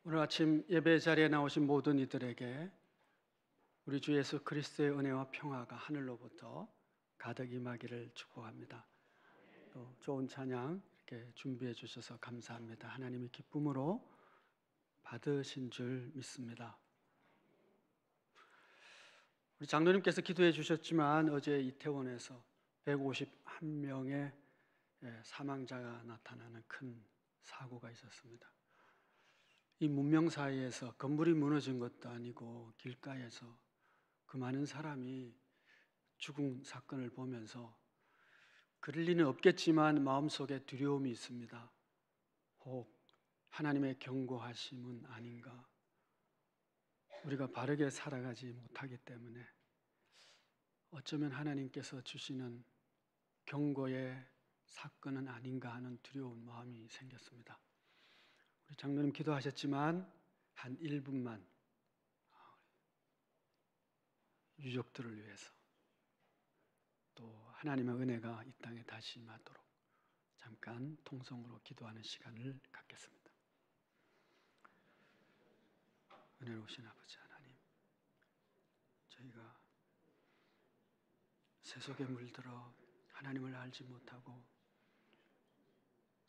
오늘 아침 예배 자리에 나오신 모든 이들에게 우리 주 예수 그리스도의 은혜와 평화가 하늘로부터 가득 임하기를 축복합니다. 또 좋은 찬양 이렇게 준비해 주셔서 감사합니다. 하나님의 기쁨으로 받으신 줄 믿습니다. 우리 장로님께서 기도해 주셨지만 어제 이태원에서 151명의 사망자가 나타나는 큰 사고가 있었습니다. 이 문명 사이에서 건물이 무너진 것도 아니고 길가에서 그 많은 사람이 죽은 사건을 보면서 그럴 리는 없겠지만 마음속에 두려움이 있습니다. 혹 하나님의 경고하심은 아닌가? 우리가 바르게 살아가지 못하기 때문에 어쩌면 하나님께서 주시는 경고의 사건은 아닌가 하는 두려운 마음이 생겼습니다. 우리 장로님 기도하셨지만 한 1분만 유족들을 위해서 또 하나님의 은혜가 이 땅에 다시 임하도록 잠깐 통성으로 기도하는 시간을 갖겠습니다. 은혜로우신 아버지 하나님, 저희가 세속에 물들어 하나님을 알지 못하고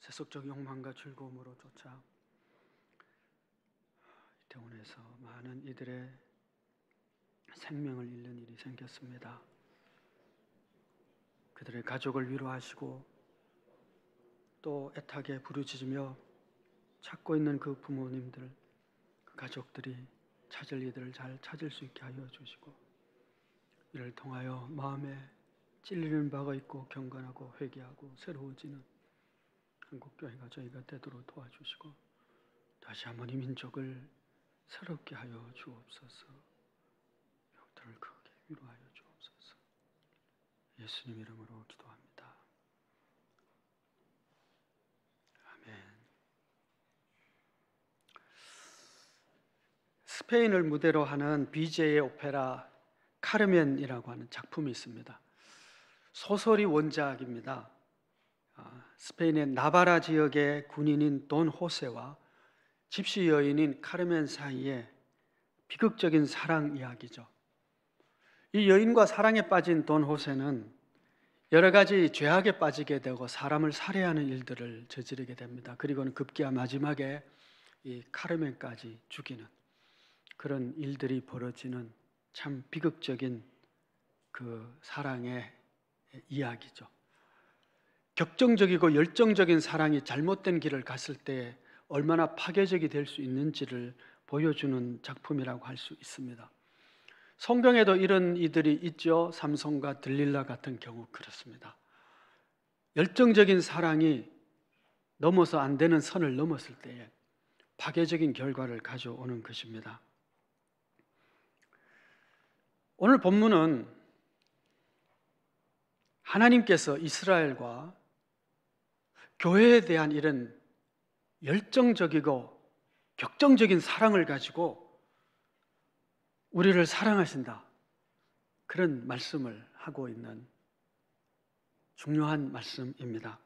세속적 욕망과 즐거움으로 쫓아 이태원에서 많은 이들의 생명을 잃는 일이 생겼습니다. 그들의 가족을 위로하시고 또 애타게 부르짖으며 찾고 있는 그 부모님들, 그 가족들이 찾을 이들을 잘 찾을 수 있게 하여 주시고 이를 통하여 마음에 찔리는 바가 있고 경건하고 회개하고 새로워지는 한국교회가 저희가 되도록 도와주시고 다시 한번 이 민족을 새롭게 하여 주옵소서. 영들을 크게 위로하여 주옵소서. 예수님 이름으로 기도합니다. 아멘. 스페인을 무대로 하는 비제의 오페라 카르멘이라고 하는 작품이 있습니다. 소설이 원작입니다. 스페인의 나바라 지역의 군인인 돈 호세와 집시 여인인 카르멘 사이의 비극적인 사랑 이야기죠. 이 여인과 사랑에 빠진 돈 호세는 여러 가지 죄악에 빠지게 되고 사람을 살해하는 일들을 저지르게 됩니다. 그리고는 급기야 마지막에 이 카르멘까지 죽이는 그런 일들이 벌어지는 참 비극적인 그 사랑의 이야기죠. 격정적이고 열정적인 사랑이 잘못된 길을 갔을 때 얼마나 파괴적이 될 수 있는지를 보여주는 작품이라고 할 수 있습니다. 성경에도 이런 이들이 있죠. 삼손과 들릴라 같은 경우 그렇습니다. 열정적인 사랑이 넘어서 안 되는 선을 넘었을 때에 파괴적인 결과를 가져오는 것입니다. 오늘 본문은 하나님께서 이스라엘과 교회에 대한 이런 열정적이고 격정적인 사랑을 가지고 우리를 사랑하신다, 그런 말씀을 하고 있는 중요한 말씀입니다.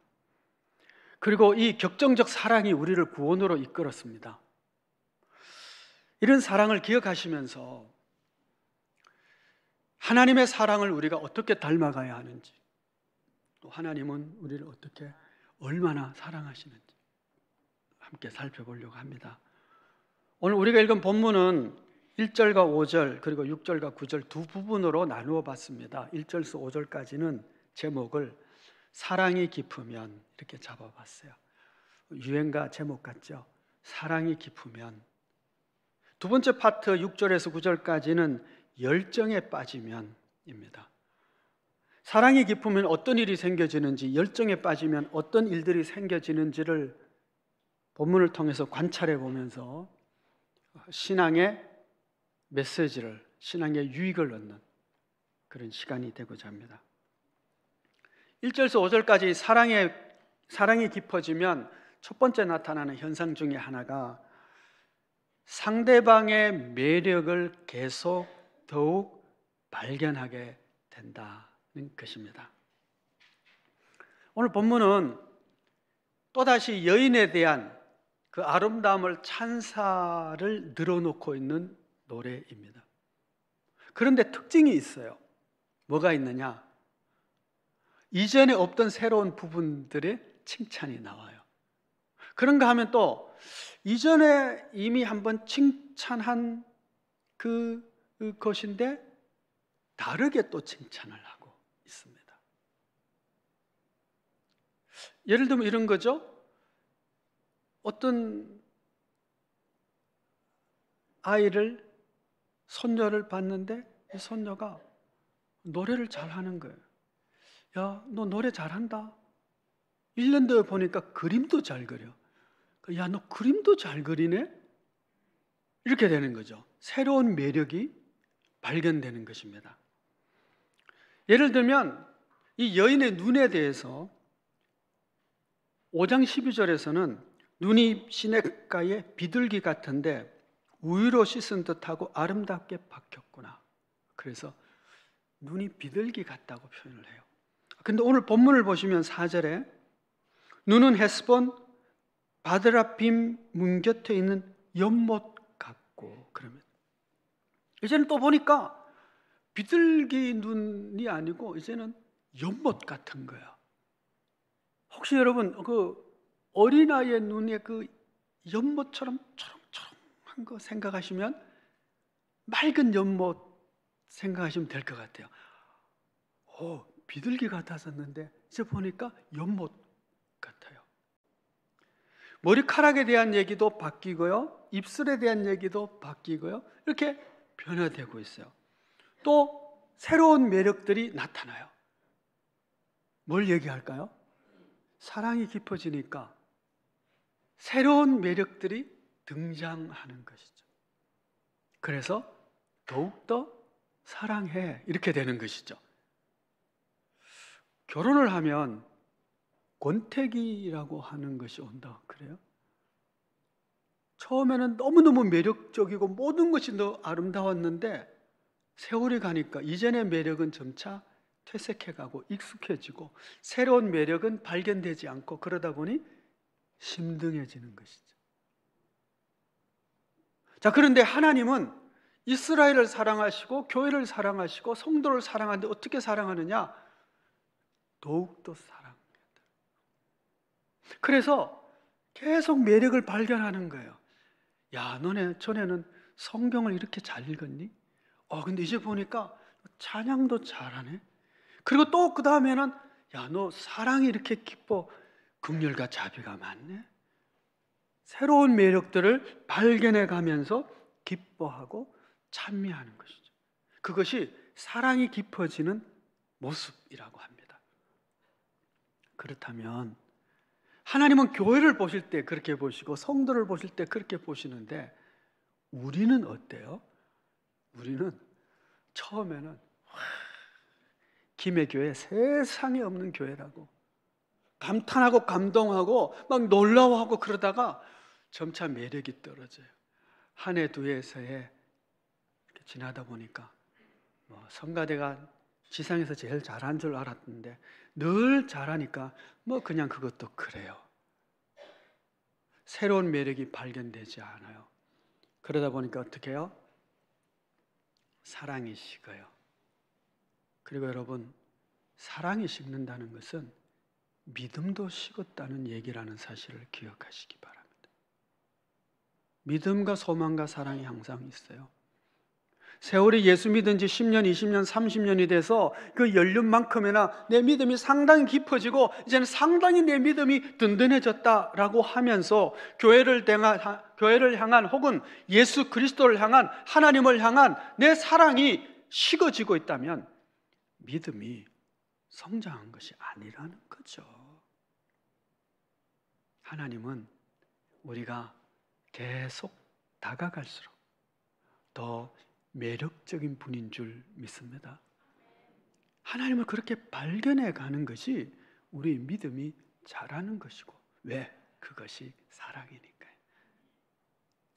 그리고 이 격정적 사랑이 우리를 구원으로 이끌었습니다. 이런 사랑을 기억하시면서 하나님의 사랑을 우리가 어떻게 닮아가야 하는지, 또 하나님은 우리를 어떻게 얼마나 사랑하시는지 함께 살펴보려고 합니다. 오늘 우리가 읽은 본문은 1절과 5절 그리고 6절과 9절 두 부분으로 나누어 봤습니다. 1절에서 5절까지는 제목을 사랑이 깊으면 이렇게 잡아봤어요. 유행가 제목 같죠? 사랑이 깊으면. 두 번째 파트 6절에서 9절까지는 열정에 빠지면입니다. 사랑이 깊으면 어떤 일이 생겨지는지, 열정에 빠지면 어떤 일들이 생겨지는지를 본문을 통해서 관찰해 보면서 신앙의 메시지를, 신앙의 유익을 얻는 그런 시간이 되고자 합니다. 1절에서 5절까지 사랑이 깊어지면 첫 번째 나타나는 현상 중에 하나가 상대방의 매력을 계속 더욱 발견하게 된다는 것입니다. 오늘 본문은 또다시 여인에 대한 그 아름다움을 찬사를 늘어놓고 있는 노래입니다. 그런데 특징이 있어요. 뭐가 있느냐? 이전에 없던 새로운 부분들의 칭찬이 나와요. 그런가 하면 또 이전에 이미 한번 칭찬한 그것인데 다르게 또 칭찬을 하고 있습니다. 예를 들면 이런 거죠. 어떤 아이를, 손녀를 봤는데 이 손녀가 노래를 잘하는 거예요. 야, 너 노래 잘한다. 1년 뒤에 보니까 그림도 잘 그려. 야, 너 그림도 잘 그리네? 이렇게 되는 거죠. 새로운 매력이 발견되는 것입니다. 예를 들면 이 여인의 눈에 대해서 5장 12절에서는 눈이 시냇가의 비둘기 같은데 우유로 씻은 듯하고 아름답게 박혔구나. 그래서 눈이 비둘기 같다고 표현을 해요. 근데 오늘 본문을 보시면 4절에 눈은 헤스본 바드라빔 문 곁에 있는 연못 같고, 그러면 이제는 또 보니까 비둘기 눈이 아니고 이제는 연못 같은 거야. 혹시 여러분 그 어린아이의 눈에 그 연못처럼 초롱초롱한 거 생각하시면 맑은 연못 생각하시면 될 것 같아요. 비둘기 같았었는데 이제 보니까 연못 같아요. 머리카락에 대한 얘기도 바뀌고요, 입술에 대한 얘기도 바뀌고요, 이렇게 변화되고 있어요. 또 새로운 매력들이 나타나요. 뭘 얘기할까요? 사랑이 깊어지니까 새로운 매력들이 등장하는 것이죠. 그래서 더욱더 사랑해, 이렇게 되는 것이죠. 결혼을 하면 권태기라고 하는 것이 온다 그래요? 처음에는 너무너무 매력적이고 모든 것이 너무 아름다웠는데 세월이 가니까 이전의 매력은 점차 퇴색해가고 익숙해지고 새로운 매력은 발견되지 않고 그러다 보니 심등해지는 것이죠. 자, 그런데 하나님은 이스라엘을 사랑하시고 교회를 사랑하시고 성도를 사랑하는데 어떻게 사랑하느냐? 더욱더 사랑합니다. 그래서 계속 매력을 발견하는 거예요. 야, 너네 전에는 성경을 이렇게 잘 읽었니? 근데 이제 보니까 찬양도 잘하네. 그리고 또 그 다음에는 야, 너 사랑이 이렇게 깊어, 긍휼과 자비가 많네. 새로운 매력들을 발견해 가면서 기뻐하고 찬미하는 것이죠. 그것이 사랑이 깊어지는 모습이라고 합니다. 그렇다면 하나님은 교회를 보실 때 그렇게 보시고 성도를 보실 때 그렇게 보시는데 우리는 어때요? 우리는 처음에는 김해 교회 세상에 없는 교회라고 감탄하고 감동하고 막 놀라워하고 그러다가 점차 매력이 떨어져요. 한 해 두 해서에 지나다 보니까 성가대가 지상에서 제일 잘한 줄 알았는데 늘 잘하니까 그냥 그것도 그래요. 새로운 매력이 발견되지 않아요. 그러다 보니까 어떻게 해요? 사랑이 식어요. 그리고 여러분, 사랑이 식는다는 것은 믿음도 식었다는 얘기라는 사실을 기억하시기 바랍니다. 믿음과 소망과 사랑이 항상 있어요. 세월이 예수 믿은 지 10년, 20년, 30년이 돼서 그 연륜만큼이나 내 믿음이 상당히 깊어지고 이제는 상당히 내 믿음이 든든해졌다라고 하면서 교회를 향한 혹은 예수 그리스도를 향한 하나님을 향한 내 사랑이 식어지고 있다면 믿음이 성장한 것이 아니라는 거죠. 하나님은 우리가 계속 다가갈수록 더 매력적인 분인 줄 믿습니다. 하나님을 그렇게 발견해 가는 것이 우리 믿음이 자라는 것이고, 왜? 그것이 사랑이니까요.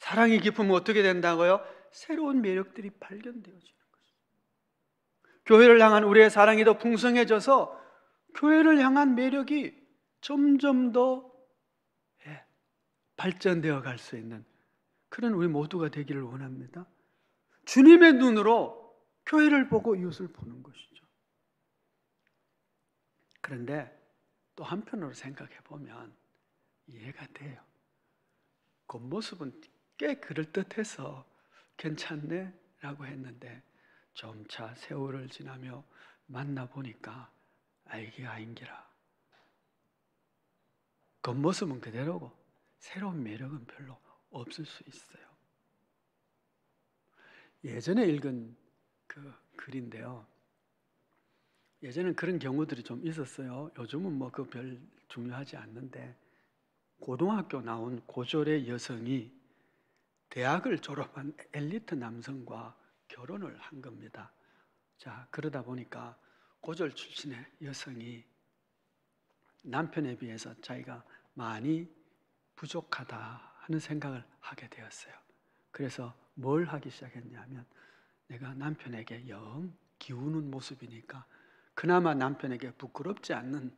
사랑이 깊으면 어떻게 된다고요? 새로운 매력들이 발견되어지는 것이죠. 교회를 향한 우리의 사랑이 더 풍성해져서 교회를 향한 매력이 점점 더 발전되어 갈 수 있는 그런 우리 모두가 되기를 원합니다. 주님의 눈으로 교회를 보고 이웃을 보는 것이죠. 그런데 또 한편으로 생각해 보면 이해가 돼요. 겉모습은 꽤 그럴듯해서 괜찮네 라고 했는데 점차 세월을 지나며 만나보니까 이게 아닌기라. 겉모습은 그대로고 새로운 매력은 별로 없을 수 있어요. 예전에 읽은 그 글인데요. 예전엔 그런 경우들이 좀 있었어요. 요즘은 뭐 그 별 중요하지 않는데, 고등학교 나온 고졸의 여성이 대학을 졸업한 엘리트 남성과 결혼을 한 겁니다. 자, 그러다 보니까 고졸 출신의 여성이 남편에 비해서 자기가 많이 부족하다 하는 생각을 하게 되었어요. 그래서 뭘 하기 시작했냐면, 내가 남편에게 영 기우는 모습이니까 그나마 남편에게 부끄럽지 않는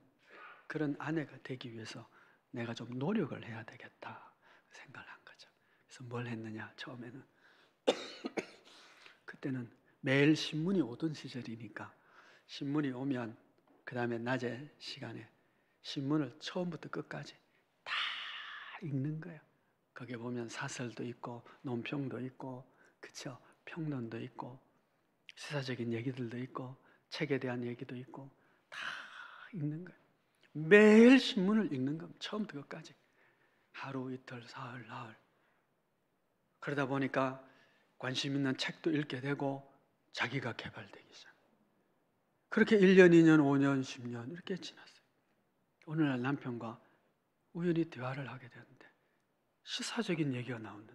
그런 아내가 되기 위해서 내가 좀 노력을 해야 되겠다 생각을 한 거죠. 그래서 뭘 했느냐, 처음에는 그때는 매일 신문이 오던 시절이니까 신문이 오면 그 다음에 낮에 시간에 신문을 처음부터 끝까지 다 읽는 거예요. 거기에 보면 사설도 있고 논평도 있고, 그쵸? 평론도 있고 시사적인 얘기들도 있고 책에 대한 얘기도 있고 다 읽는 거예요. 매일 신문을 읽는 겁니다. 처음부터 끝까지. 하루, 이틀, 사흘, 나흘. 그러다 보니까 관심 있는 책도 읽게 되고 자기가 개발되기 시작. 그렇게 1년, 2년, 5년, 10년 이렇게 지났어요. 어느 날 남편과 우연히 대화를 하게 되는데 시사적인 얘기가 나오는데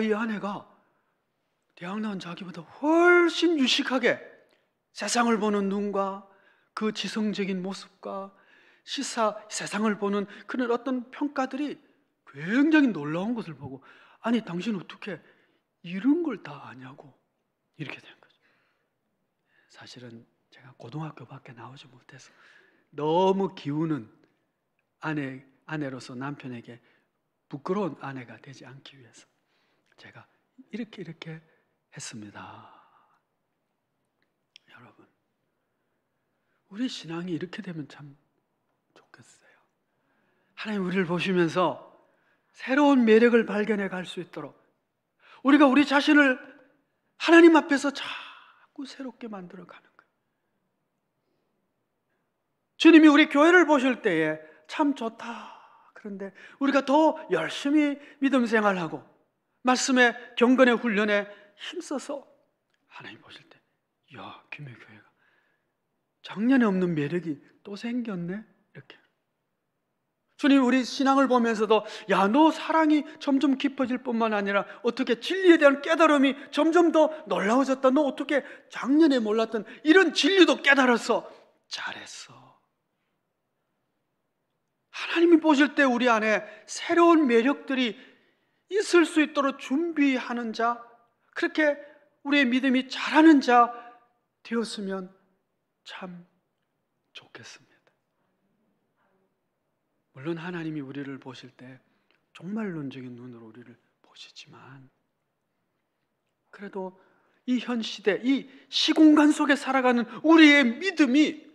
이 아내가 대학 나온 자기보다 훨씬 유식하게 세상을 보는 눈과 그 지성적인 모습과 세상을 보는 그런 어떤 평가들이 굉장히 놀라운 것을 보고, 아니 당신 어떻게 이런 걸 다 아냐고 이렇게 된 거죠. 사실은 제가 고등학교밖에 나오지 못해서 너무 기우는 아내로서 남편에게 부끄러운 아내가 되지 않기 위해서 제가 이렇게 했습니다. 여러분, 우리 신앙이 이렇게 되면 참 좋겠어요. 하나님 우리를 보시면서 새로운 매력을 발견해 갈 수 있도록 우리가 우리 자신을 하나님 앞에서 자꾸 새롭게 만들어 가는 거예요. 주님이 우리 교회를 보실 때에 참 좋다. 그런데 우리가 더 열심히 믿음 생활하고 말씀의 경건의 훈련에 힘써서 하나님 보실 때, 야, 김해 교회가 작년에 없는 매력이 또 생겼네? 이렇게. 주님 우리 신앙을 보면서도 야, 너 사랑이 점점 깊어질 뿐만 아니라 어떻게 진리에 대한 깨달음이 점점 더 놀라워졌다. 너 어떻게 작년에 몰랐던 이런 진리도 깨달았어. 잘했어. 하나님이 보실 때 우리 안에 새로운 매력들이 있을 수 있도록 준비하는 자, 그렇게 우리의 믿음이 자라는 자 되었으면 참 좋겠습니다. 물론 하나님이 우리를 보실 때 종말론적인 눈으로 우리를 보시지만, 그래도 이 현 시대, 이 시공간 속에 살아가는 우리의 믿음이,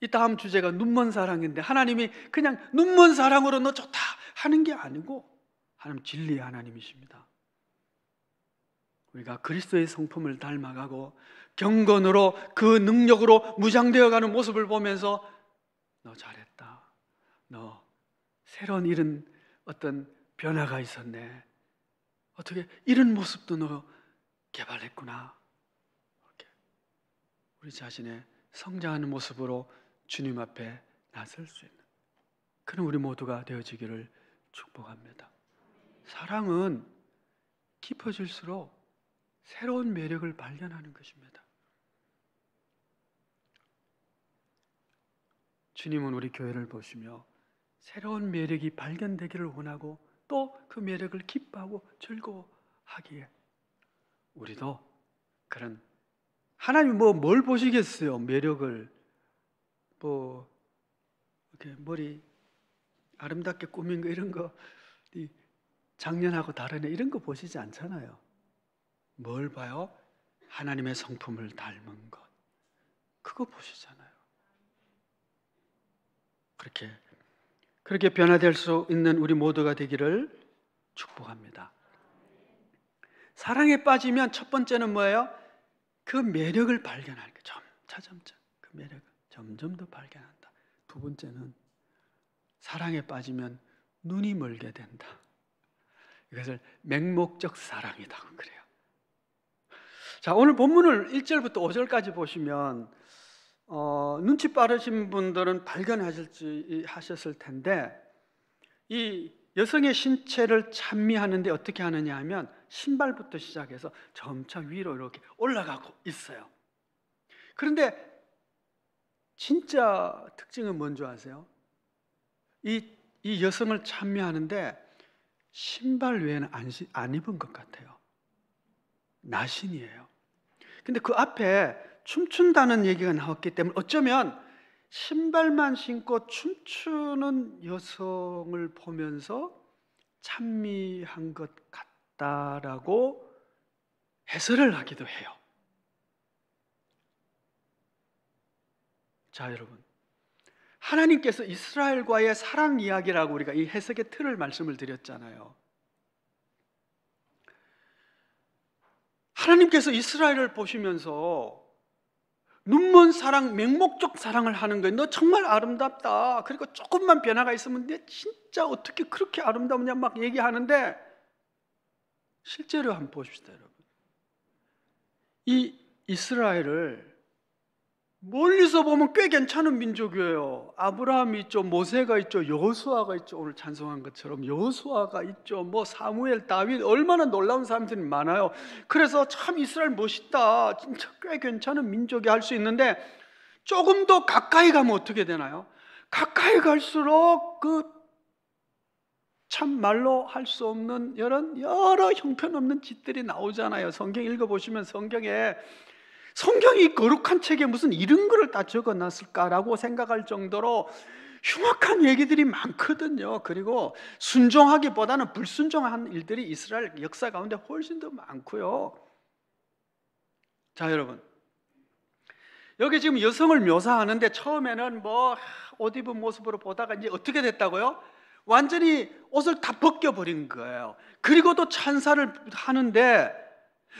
이 다음 주제가 눈먼 사랑인데 하나님이 그냥 눈먼 사랑으로 너 좋다 하는 게 아니고 하나님 진리의 하나님이십니다. 우리가 그리스도의 성품을 닮아가고 경건으로 그 능력으로 무장되어가는 모습을 보면서 너 잘했다. 너 새로운 이런 어떤 변화가 있었네. 어떻게 이런 모습도 너 개발했구나. 이렇게 우리 자신의 성장하는 모습으로 주님 앞에 나설 수 있는 그런 우리 모두가 되어지기를 축복합니다. 사랑은 깊어질수록 새로운 매력을 발견하는 것입니다. 주님은 우리 교회를 보시며 새로운 매력이 발견되기를 원하고 또 그 매력을 기뻐하고 즐거워하기에 우리도 그런, 하나님 뭘 보시겠어요? 매력을 이렇게 머리 아름답게 꾸민 거 이런 거 작년하고 다르네 이런 거 보시지 않잖아요. 뭘 봐요? 하나님의 성품을 닮은 것. 그거 보시잖아요. 그렇게 변화될 수 있는 우리 모두가 되기를 축복합니다. 사랑에 빠지면 첫 번째는 뭐예요? 그 매력을 발견하는 거. 점차 그 매력을 점점 더 발견한다. 두 번째는 사랑에 빠지면 눈이 멀게 된다. 이것을 맹목적 사랑이라고 그래요. 자, 오늘 본문을 1절부터 5절까지 보시면 눈치 빠르신 분들은 발견하셨을 텐데, 이 여성의 신체를 찬미하는데 어떻게 하느냐 하면 신발부터 시작해서 점차 위로 이렇게 올라가고 있어요. 그런데 진짜 특징은 뭔지 아세요? 이 여성을 찬미하는데 신발 외에는 안 입은 것 같아요. 나신이에요. 근데 그 앞에 춤춘다는 얘기가 나왔기 때문에 어쩌면 신발만 신고 춤추는 여성을 보면서 찬미한 것 같다라고 해설을 하기도 해요. 자, 여러분, 하나님께서 이스라엘과의 사랑 이야기라고 우리가 이 해석의 틀을 말씀을 드렸잖아요. 하나님께서 이스라엘을 보시면서 눈먼 사랑, 맹목적 사랑을 하는 거예요. 너 정말 아름답다. 그리고 조금만 변화가 있으면 내 진짜 어떻게 그렇게 아름다우냐 막 얘기하는데, 실제로 한번 보십시다, 여러분. 이 이스라엘을 멀리서 보면 꽤 괜찮은 민족이에요. 아브라함이 있죠, 모세가 있죠, 여호수아가 있죠. 오늘 찬송한 것처럼 여호수아가 있죠, 뭐 사무엘, 다윗, 얼마나 놀라운 사람들이 많아요. 그래서 참 이스라엘 멋있다, 진짜 꽤 괜찮은 민족이 할 수 있는데, 조금 더 가까이 가면 어떻게 되나요? 가까이 갈수록 그 참 말로 할 수 없는 여러 형편없는 짓들이 나오잖아요. 성경 읽어보시면 성경이 거룩한 책에 무슨 이런 거를 다 적어놨을까라고 생각할 정도로 흉악한 얘기들이 많거든요. 그리고 순종하기보다는 불순종한 일들이 이스라엘 역사 가운데 훨씬 더 많고요. 자, 여러분, 여기 지금 여성을 묘사하는데 처음에는 뭐 옷 입은 모습으로 보다가 이제 어떻게 됐다고요? 완전히 옷을 다 벗겨버린 거예요. 그리고도 찬사를 하는데,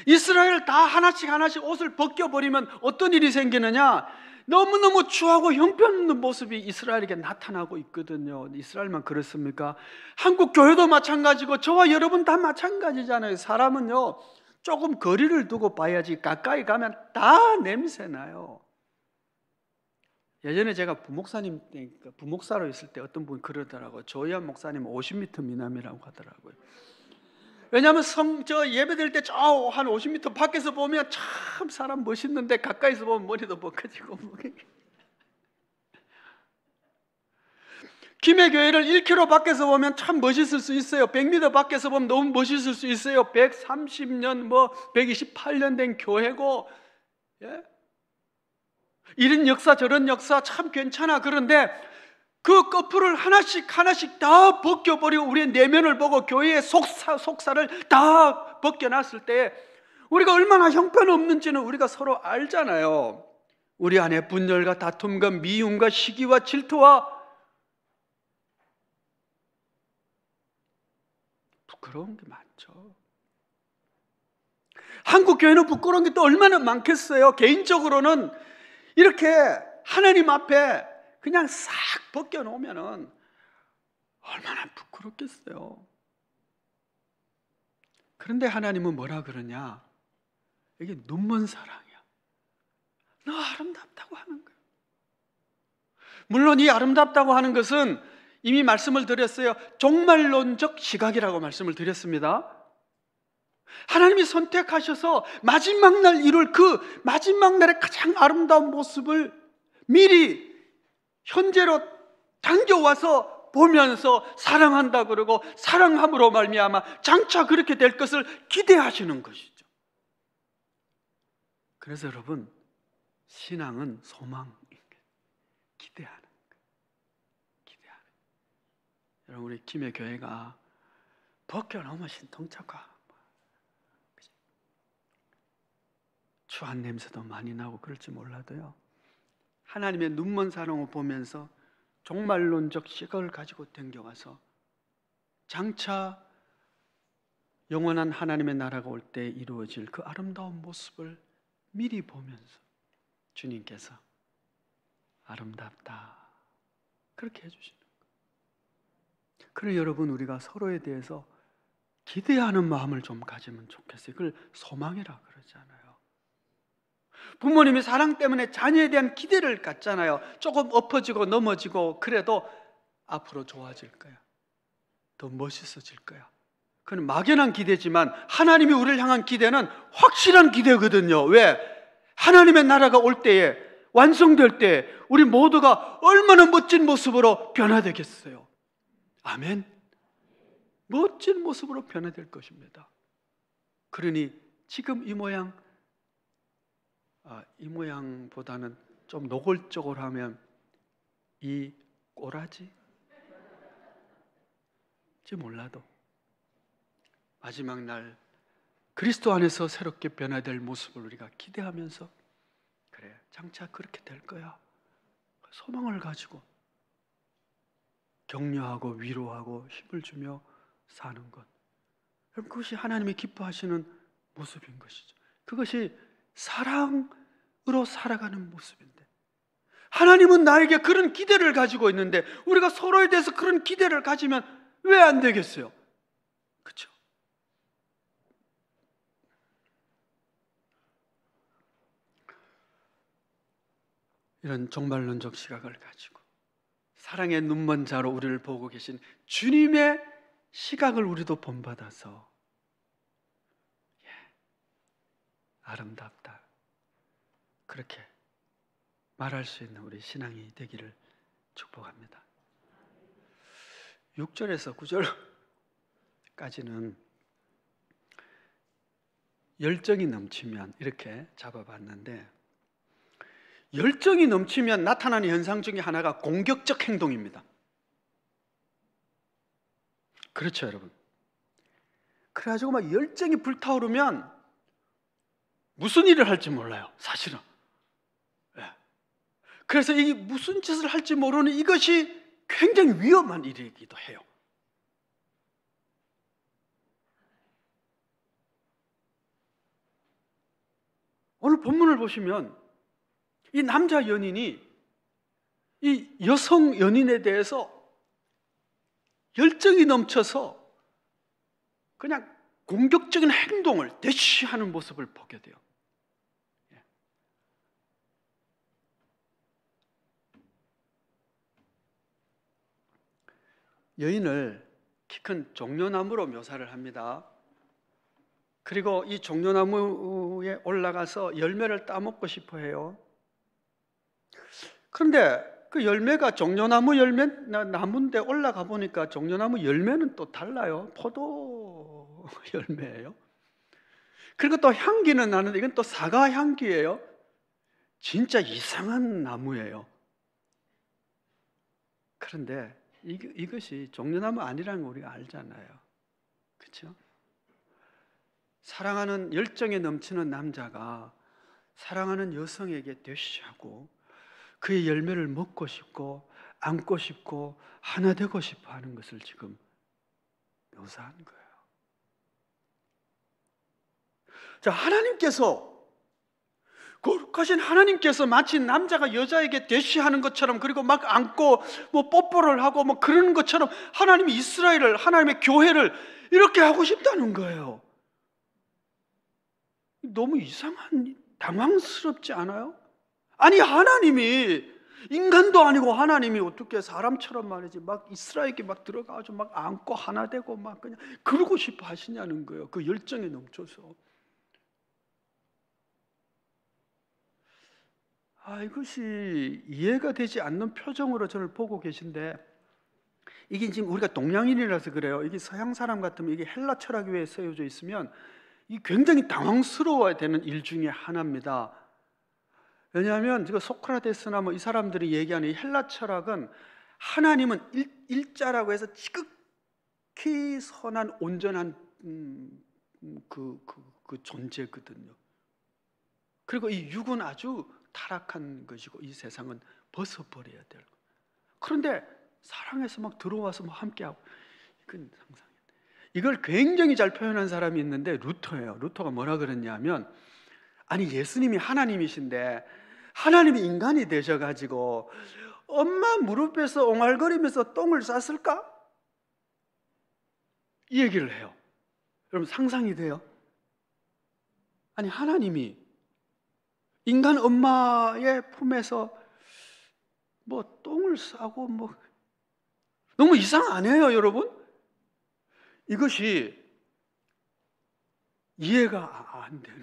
이스라엘 다 하나씩 옷을 벗겨버리면 어떤 일이 생기느냐? 너무너무 추하고 형편없는 모습이 이스라엘에게 나타나고 있거든요. 이스라엘만 그렇습니까? 한국 교회도 마찬가지고 저와 여러분 다 마찬가지잖아요. 사람은요, 조금 거리를 두고 봐야지 가까이 가면 다 냄새나요. 예전에 제가 부목사로 있을 때 어떤 분이 그러더라고요. 조희안 목사님 50m 미남이라고 하더라고요. 왜냐하면 저 예배드릴 때 저 한 50m 밖에서 보면 참 사람 멋있는데 가까이서 보면 머리도 벗겨지고. 김해 교회를 1km 밖에서 보면 참 멋있을 수 있어요. 100m 밖에서 보면 너무 멋있을 수 있어요. 130년 128년 된 교회고, 예? 이런 역사 저런 역사 참 괜찮아. 그런데 그 커플을 하나씩 다 벗겨버리고 우리의 내면을 보고 교회의 속사를 다 벗겨놨을 때 우리가 얼마나 형편없는지는 우리가 서로 알잖아요. 우리 안에 분열과 다툼과 미움과 시기와 질투와 부끄러운 게 많죠. 한국 교회는 부끄러운 게 또 얼마나 많겠어요. 개인적으로는 이렇게 하나님 앞에 그냥 싹 벗겨놓으면 얼마나 부끄럽겠어요. 그런데 하나님은 뭐라 그러냐? 이게 눈먼 사랑이야. 너 아름답다고 하는 거야. 물론 이 아름답다고 하는 것은 이미 말씀을 드렸어요. 종말론적 시각이라고 말씀을 드렸습니다. 하나님이 선택하셔서 마지막 날 이룰 그 마지막 날의 가장 아름다운 모습을 미리 현재로 당겨와서 보면서 사랑한다 그러고 사랑함으로 말미암아 장차 그렇게 될 것을 기대하시는 것이죠. 그래서 여러분, 신앙은 소망인 거예요. 기대하는 거예요. 기대하는 거예요. 여러분, 우리 김해 교회가 벗겨놓으면 신통차가 추한 냄새도 많이 나고 그럴지 몰라도요, 하나님의 눈먼 사랑을 보면서 종말론적 시각을 가지고 댕겨가서 장차 영원한 하나님의 나라가 올 때 이루어질 그 아름다운 모습을 미리 보면서 주님께서 아름답다 그렇게 해주시는 거예요. 그래 여러분, 우리가 서로에 대해서 기대하는 마음을 좀 가지면 좋겠어요. 그걸 소망이라 그러잖아요. 부모님이 사랑 때문에 자녀에 대한 기대를 갖잖아요. 조금 엎어지고 넘어지고 그래도 앞으로 좋아질 거야, 더 멋있어질 거야. 그건 막연한 기대지만 하나님이 우리를 향한 기대는 확실한 기대거든요. 왜? 하나님의 나라가 올 때에, 완성될 때 우리 모두가 얼마나 멋진 모습으로 변화되겠어요. 아멘. 멋진 모습으로 변화될 것입니다. 그러니 지금 이 모양보다는 좀 노골적으로 하면 이 꼬라지? 몰라도 마지막 날 그리스도 안에서 새롭게 변화될 모습을 우리가 기대하면서, 그래 장차 그렇게 될 거야, 소망을 가지고 격려하고 위로하고 힘을 주며 사는 것, 그것이 하나님이 기뻐하시는 모습인 것이죠. 그것이 사랑으로 살아가는 모습인데, 하나님은 나에게 그런 기대를 가지고 있는데 우리가 서로에 대해서 그런 기대를 가지면 왜 안 되겠어요? 그렇죠? 이런 종말론적 시각을 가지고 사랑의 눈먼 자로 우리를 보고 계신 주님의 시각을 우리도 본받아서 아름답다 그렇게 말할 수 있는 우리 신앙이 되기를 축복합니다. 6절에서 9절까지는 열정이 넘치면 이렇게 잡아봤는데, 열정이 넘치면 나타나는 현상 중에 하나가 공격적 행동입니다. 그렇죠 여러분? 그래가지고 막 열정이 불타오르면 무슨 일을 할지 몰라요 사실은. 그래서 이 무슨 짓을 할지 모르는 이것이 굉장히 위험한 일이기도 해요. 오늘 본문을 보시면 이 남자 연인이 이 여성 연인에 대해서 열정이 넘쳐서 그냥 공격적인 행동을 대시하는 모습을 보게 돼요. 여인을 키 큰 종려나무로 묘사를 합니다. 그리고 이 종려나무에 올라가서 열매를 따먹고 싶어 해요. 그런데 그 열매가 종려나무 나무인데 올라가 보니까 종려나무 열매는 또 달라요. 포도 열매예요. 그리고 또 향기는 나는데 이건 또 사과 향기예요. 진짜 이상한 나무예요. 그런데 이것이 종려나무 아니라는 거 우리가 알잖아요. 그렇죠? 사랑하는 열정에 넘치는 남자가 사랑하는 여성에게 대시하고 그의 열매를 먹고 싶고 안고 싶고 하나 되고 싶어 하는 것을 지금 묘사한 거예요. 자, 거룩하신 하나님께서 마치 남자가 여자에게 대시하는 것처럼, 그리고 막 안고 뭐 뽀뽀를 하고 뭐 그러는 것처럼 하나님이 이스라엘을, 하나님의 교회를 이렇게 하고 싶다는 거예요. 너무 당황스럽지 않아요? 아니 하나님이, 인간도 아니고 하나님이 어떻게 사람처럼 말이지 막 이스라엘에게 막 들어가서 막 안고 하나 되고 막 그냥 그러고 싶어 하시냐는 거예요. 그 열정에 넘쳐서. 이것이 이해가 되지 않는 표정으로 저를 보고 계신데, 이게 지금 우리가 동양인이라서 그래요. 이게 서양 사람 같으면, 이게 헬라 철학 위에 쓰여져 있으면 이 굉장히 당황스러워야 되는 일 중에 하나입니다. 왜냐하면 지금 소크라테스나 뭐 이 사람들이 얘기하는 이 헬라 철학은 하나님은 일자라고 해서 지극히 선한 온전한 그 존재거든요. 그리고 이 육은 아주 타락한 것이고 이 세상은 벗어버려야 될 것. 그런데 사랑해서 막 들어와서 막 함께하고, 이건 상상이. 이걸 굉장히 잘 표현한 사람이 있는데 루터예요. 루터가 뭐라 그랬냐면, 아니 예수님이 하나님이신데 하나님이 인간이 되셔가지고 엄마 무릎에서 옹알거리면서 똥을 쌌을까? 이 얘기를 해요. 여러분 상상이 돼요? 아니 하나님이 인간 엄마의 품에서 뭐 똥을 싸고 뭐 너무 이상 아니에요, 여러분? 이것이 이해가 안 되는.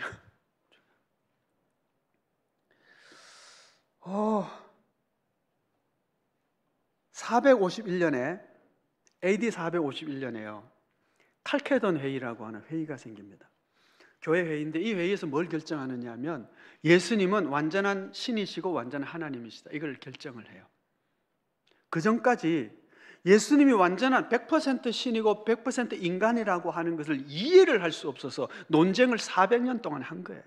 451년에 AD 451년에요. 칼케돈 회의라고 하는 회의가 생깁니다. 교회 회의인데 이 회의에서 뭘 결정하느냐 하면 예수님은 완전한 신이시고 완전한 하나님이시다. 이걸 결정을 해요. 그 전까지 예수님이 완전한 100% 신이고 100% 인간이라고 하는 것을 이해를 할 수 없어서 논쟁을 400년 동안 한 거예요.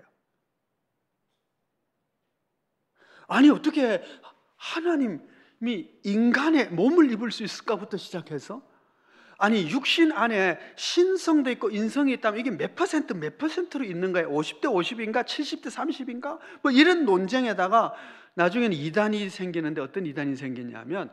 아니 어떻게 하나님이 인간의 몸을 입을 수 있을까부터 시작해서, 아니 육신 안에 신성도 있고 인성이 있다면 이게 몇 퍼센트로 있는 거예요? 50대 50인가 70대 30인가? 뭐 이런 논쟁에다가 나중에는 이단이 생기는데, 어떤 이단이 생기냐면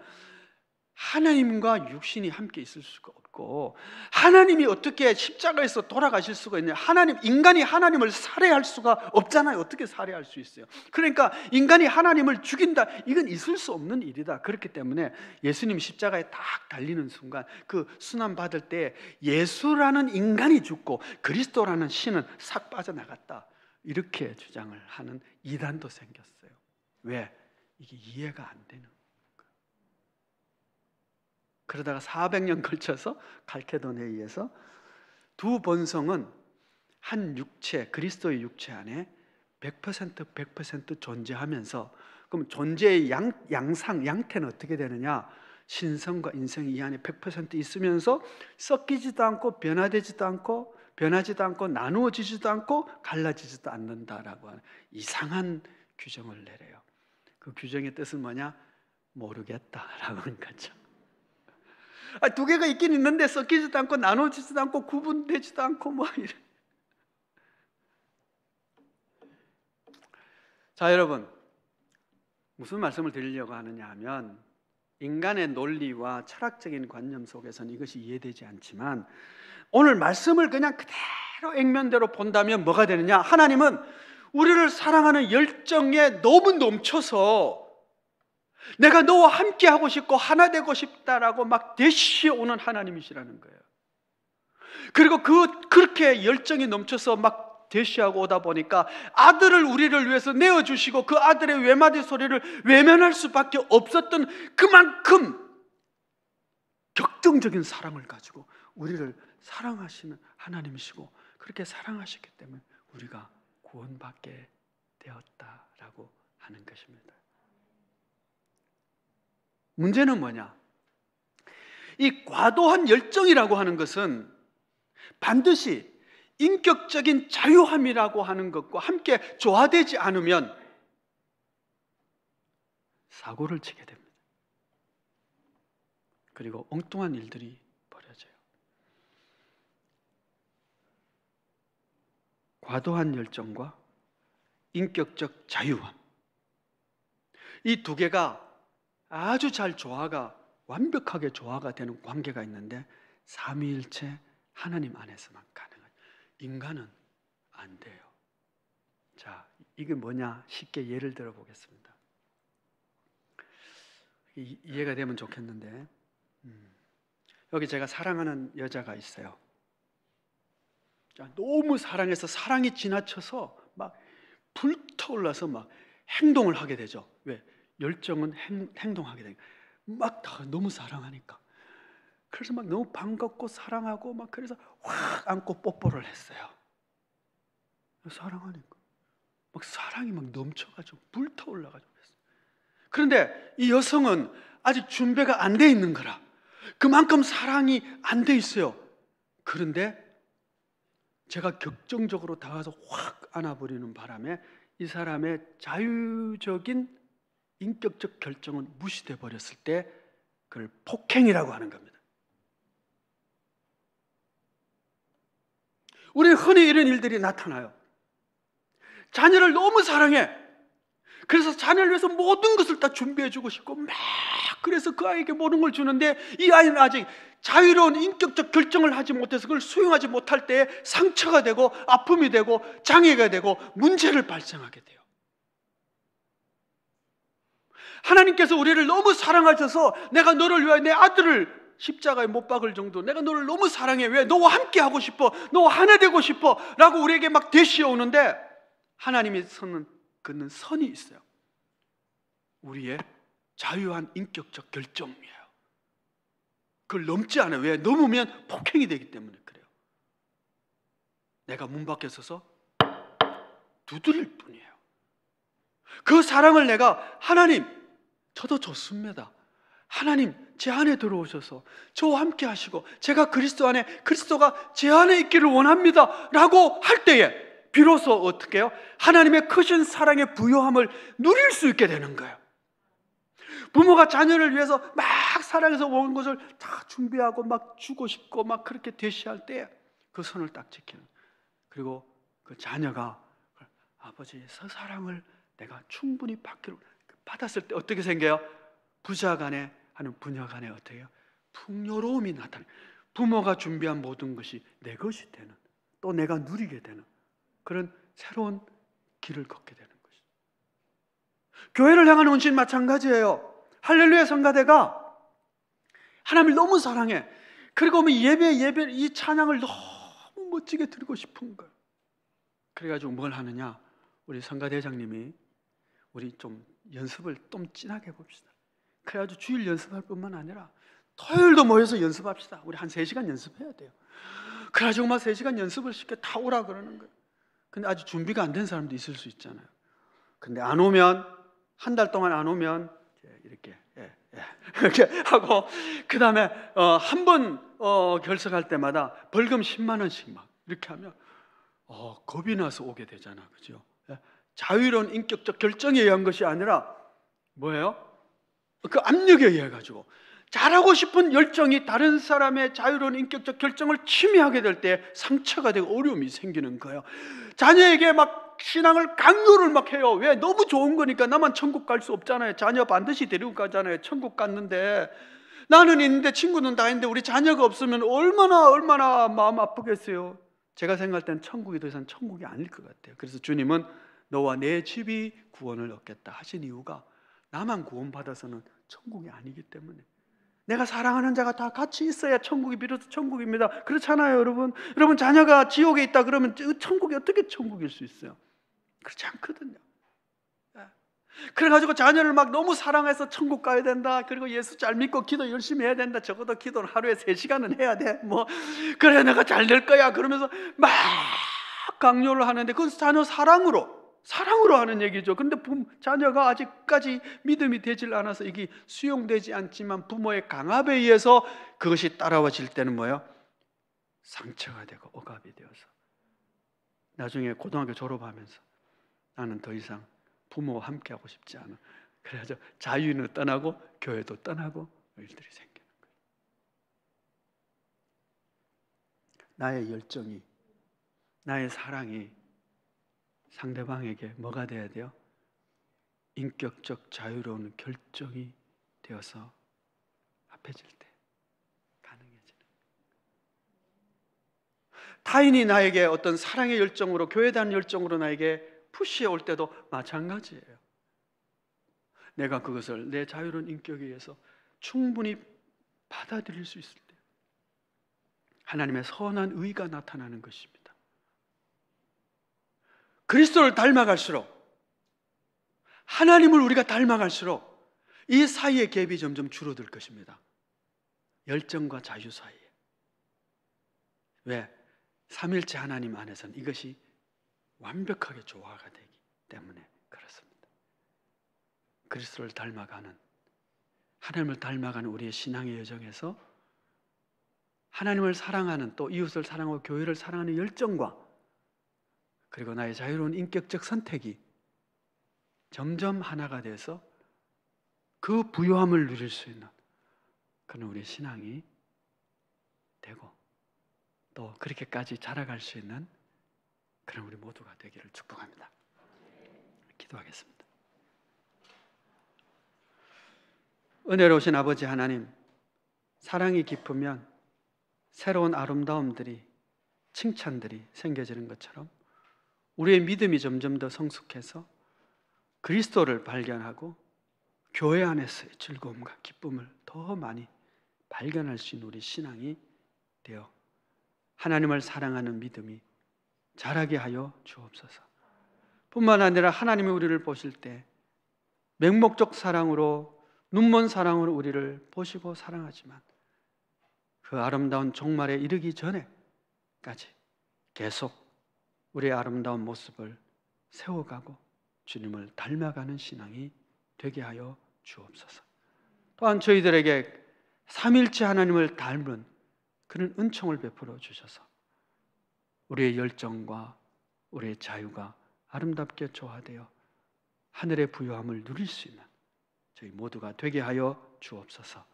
하나님과 육신이 함께 있을 수가 없고, 하나님이 어떻게 십자가에서 돌아가실 수가 있냐, 인간이 하나님을 살해할 수가 없잖아요. 어떻게 살해할 수 있어요? 그러니까 인간이 하나님을 죽인다, 이건 있을 수 없는 일이다. 그렇기 때문에 예수님 십자가에 딱 달리는 순간 그 순환 받을 때 예수라는 인간이 죽고 그리스도라는 신은 싹 빠져나갔다, 이렇게 주장을 하는 이단도 생겼어요. 왜? 이게 이해가 안 되는. 그러다가 400년 걸쳐서 칼케돈 회의에서 두 본성은 한 육체, 그리스도의 육체 안에 100% 존재하면서, 그럼 존재의 양태는 어떻게 되느냐? 신성과 인성이 이 안에 100% 있으면서 섞이지도 않고 변화되지도 않고 나누어지지도 않고 갈라지지도 않는다라고 하는 이상한 규정을 내려요. 그 규정의 뜻은 뭐냐? 모르겠다라고 하는 거죠. 두 개가 있긴 있는데 섞이지도 않고 나눠지지도 않고 구분되지도 않고 뭐 이래. 자, 여러분 무슨 말씀을 드리려고 하느냐 하면, 인간의 논리와 철학적인 관념 속에서는 이것이 이해되지 않지만 오늘 말씀을 그냥 그대로 액면대로 본다면 뭐가 되느냐? 하나님은 우리를 사랑하는 열정에 너무 넘쳐서 내가 너와 함께 하고 싶고 하나 되고 싶다라고 막 대시오는 하나님이시라는 거예요. 그리고 그렇게 열정이 넘쳐서 막 대시하고 오다 보니까 아들을 우리를 위해서 내어주시고 그 아들의 외마디 소리를 외면할 수밖에 없었던 그만큼 격정적인 사랑을 가지고 우리를 사랑하시는 하나님이시고, 그렇게 사랑하셨기 때문에 우리가 구원받게 되었다라고 하는 것입니다. 문제는 뭐냐? 이 과도한 열정이라고 하는 것은 반드시 인격적인 자유함이라고 하는 것과 함께 조화되지 않으면 사고를 치게 됩니다. 그리고 엉뚱한 일들이 벌어져요. 과도한 열정과 인격적 자유함, 이 두 개가 아주 잘 완벽하게 조화가 되는 관계가 있는데 삼위일체 하나님 안에서만 가능해요. 인간은 안 돼요. 자, 이게 뭐냐? 쉽게 예를 들어 보겠습니다. 이해가 되면 좋겠는데, 여기 제가 사랑하는 여자가 있어요. 자, 너무 사랑해서 사랑이 지나쳐서 막 불타올라서 막 행동을 하게 되죠. 왜? 열정은 행동하게 되니까. 막 너무 사랑하니까. 그래서 막 너무 반갑고 사랑하고 막, 그래서 확 안고 뽀뽀를 했어요. 사랑하니까 막 사랑이 막 넘쳐가지고 불타올라가지고 그랬어요. 그런데 이 여성은 아직 준비가 안 돼 있는 거라. 그만큼 사랑이 안 돼 있어요. 그런데 제가 격정적으로 다가가서 확 안아버리는 바람에 이 사람의 자유적인 인격적 결정은 무시돼 버렸을 때 그걸 폭행이라고 하는 겁니다. 우리 흔히 이런 일들이 나타나요. 자녀를 너무 사랑해. 그래서 자녀를 위해서 모든 것을 다 준비해주고 싶고 막 그래서 그 아이에게 모든 걸 주는데 이 아이는 아직 자유로운 인격적 결정을 하지 못해서 그걸 수용하지 못할 때 상처가 되고 아픔이 되고 장애가 되고 문제를 발생하게 돼요. 하나님께서 우리를 너무 사랑하셔서 내가 너를 위하여 내 아들을 십자가에 못 박을 정도 내가 너를 너무 사랑해. 왜? 너와 함께 하고 싶어. 너와 하나 되고 싶어. 라고 우리에게 막 대시해 오는데 하나님이 긋는 선이 있어요. 우리의 자유한 인격적 결정이에요. 그걸 넘지 않아요. 왜? 넘으면 폭행이 되기 때문에 그래요. 내가 문 밖에 서서 두드릴 뿐이에요. 그 사랑을 내가 하나님 저도 좋습니다. 하나님 제 안에 들어오셔서 저와 함께 하시고 제가 그리스도 안에 그리스도가 제 안에 있기를 원합니다 라고 할 때에 비로소 어떻게 해요? 하나님의 크신 사랑의 부요함을 누릴 수 있게 되는 거예요. 부모가 자녀를 위해서 막 사랑해서 온 것을 다 준비하고 막 주고 싶고 막 그렇게 대시할 때 그 선을 딱 지키는. 그리고 그 자녀가 아버지의 그 사랑을 내가 충분히 받았을 때 어떻게 생겨요? 부자 간에 하는 부녀 간에 어떻게 해요? 풍요로움이 나타나요. 부모가 준비한 모든 것이 내 것이 되는, 또 내가 누리게 되는 그런 새로운 길을 걷게 되는 것이죠. 교회를 향하는 헌신 마찬가지예요. 할렐루야 성가대가 하나님을 너무 사랑해. 그리고 예배 이 찬양을 너무 멋지게 드리고 싶은 거예요. 그래가지고 뭘 하느냐? 우리 성가대장님이 우리 좀 연습을 좀 진하게 해봅시다. 그래가지고 주일 연습할 뿐만 아니라 토요일도 모여서 연습합시다. 우리 한 3시간 연습해야 돼요. 그래가지고 막 3시간 연습을 시켜 다 오라 그러는 거예요. 근데 아직 준비가 안 된 사람도 있을 수 있잖아요. 근데 안 오면, 한 달 동안 안 오면 이렇게 이렇게 하고 그 다음에 한 번 결석할 때마다 벌금 10만 원씩 막 이렇게 하면 겁이 나서 오게 되잖아, 그죠? 자유로운 인격적 결정에 의한 것이 아니라 뭐예요? 그 압력에 의해 가지고 잘하고 싶은 열정이 다른 사람의 자유로운 인격적 결정을 침해하게 될 때 상처가 되고 어려움이 생기는 거예요. 자녀에게 막 신앙을 강요를 막 해요. 왜? 너무 좋은 거니까. 나만 천국 갈 수 없잖아요. 자녀 반드시 데리고 가잖아요. 천국 갔는데 나는 있는데 친구는 다 있는데 우리 자녀가 없으면 얼마나 마음 아프겠어요. 제가 생각할 땐 천국이 더 이상 천국이 아닐 것 같아요. 그래서 주님은 너와 내 집이 구원을 얻겠다 하신 이유가 나만 구원받아서는 천국이 아니기 때문에 내가 사랑하는 자가 다 같이 있어야 천국이 비로소 천국입니다. 그렇잖아요, 여러분. 여러분 자녀가 지옥에 있다 그러면 천국이 어떻게 천국일 수 있어요? 그렇지 않거든요. 그래가지고 자녀를 막 너무 사랑해서 천국 가야 된다. 그리고 예수 잘 믿고 기도 열심히 해야 된다. 적어도 기도는 하루에 3시간은 해야 돼. 그래 내가 잘 될 거야. 그러면서 막 강요를 하는데 그건 자녀 사랑으로 하는 얘기죠. 그런데 자녀가 아직까지 믿음이 되질 않아서 이게 수용되지 않지만 부모의 강압에 의해서 그것이 따라와질 때는 뭐예요? 상처가 되고 억압이 되어서 나중에 고등학교 졸업하면서 나는 더 이상 부모와 함께하고 싶지 않아. 그래서 자유는 떠나고 교회도 떠나고 일들이 생기는 거예요. 나의 열정이, 나의 사랑이 상대방에게 뭐가 돼야 돼요? 인격적 자유로운 결정이 되어서 합해질 때 가능해지는. 타인이 나에게 어떤 사랑의 열정으로, 교회에 대한 열정으로 나에게 푸시해 올 때도 마찬가지예요. 내가 그것을 내 자유로운 인격에 의해서 충분히 받아들일 수 있을 때 하나님의 선한 의가 나타나는 것입니다. 그리스도를 닮아갈수록, 하나님을 우리가 닮아갈수록 이 사이의 갭이 점점 줄어들 것입니다. 열정과 자유 사이에. 왜? 삼일체 하나님 안에서는 이것이 완벽하게 조화가 되기 때문에 그렇습니다. 그리스도를 닮아가는, 하나님을 닮아가는 우리의 신앙의 여정에서 하나님을 사랑하는, 또 이웃을 사랑하고 교회를 사랑하는 열정과 그리고 나의 자유로운 인격적 선택이 점점 하나가 돼서 그 부요함을 누릴 수 있는 그런 우리의 신앙이 되고, 또 그렇게까지 자라갈 수 있는 그런 우리 모두가 되기를 축복합니다. 기도하겠습니다. 은혜로우신 아버지 하나님, 사랑이 깊으면 새로운 아름다움들이, 칭찬들이 생겨지는 것처럼 우리의 믿음이 점점 더 성숙해서 그리스도를 발견하고 교회 안에서의 즐거움과 기쁨을 더 많이 발견할 수 있는 우리 신앙이 되어 하나님을 사랑하는 믿음이 자라게 하여 주옵소서. 뿐만 아니라 하나님이 우리를 보실 때 맹목적 사랑으로, 눈먼 사랑으로 우리를 보시고 사랑하지만 그 아름다운 종말에 이르기 전에까지 계속 우리의 아름다운 모습을 세워가고 주님을 닮아가는 신앙이 되게 하여 주옵소서. 또한 저희들에게 삼일체 하나님을 닮은 그런 은총을 베풀어 주셔서 우리의 열정과 우리의 자유가 아름답게 조화되어 하늘의 부요함을 누릴 수 있는 저희 모두가 되게 하여 주옵소서.